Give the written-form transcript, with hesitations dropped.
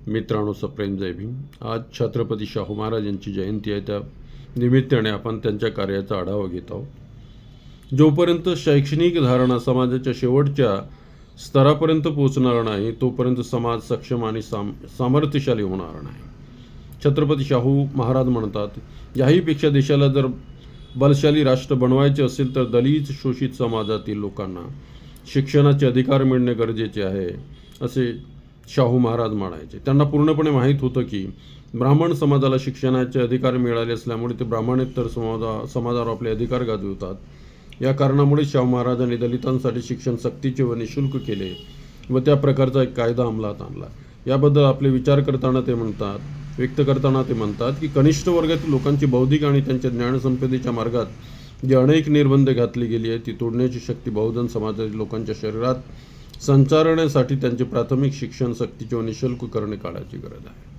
मित्रांनो, सप्रेम जय भीम. आज छत्रपती शाहू महाराज यांची जयंती आहे. त्या निमित्ताने आपण त्यांच्या कार्याचा आढावा घेत आहोत. जोपर्यंत शैक्षणिक धारणा समाजाच्या शेवटच्या स्तरापर्यंत पोहोचणार नाही तोपर्यंत समाज सक्षम आणि सामर्थ्यशाली होणार नाही. छत्रपती शाहू महाराज म्हणतात, याहीपेक्षा देशाला जर बलशाली राष्ट्र बनवायचे असेल तर दलित शोषित समाजातील लोकांना शिक्षणाचे अधिकार मिळणे गरजेचे आहे, असे शाहू महाराज म्हणायचे. त्यांना पूर्णपणे माहीत होतं की ब्राह्मण समाजाला शिक्षणाचे अधिकार मिळाले असल्यामुळे ते ब्राह्मणेतर समाजावर आपले अधिकार गाजवतात. या कारणामुळे शाहू महाराजांनी दलितांसाठी शिक्षण सक्तीचे व निशुल्क केले व त्या प्रकारचा एक कायदा अंमलात आणला. याबद्दल आपले विचार व्यक्त करताना ते म्हणतात की कनिष्ठ वर्गातील लोकांची बौद्धिक आणि त्यांच्या ज्ञानसंपदेच्या मार्गात जे अनेक निर्बंध घातली गेली आहे ती तोडण्याची शक्ती बहुजन समाजातील लोकांच्या शरीरात संचारण्यासाठी त्यांचे प्राथमिक शिक्षण सक्तीचे व निशुल्क करणे काळाची गरज आहे.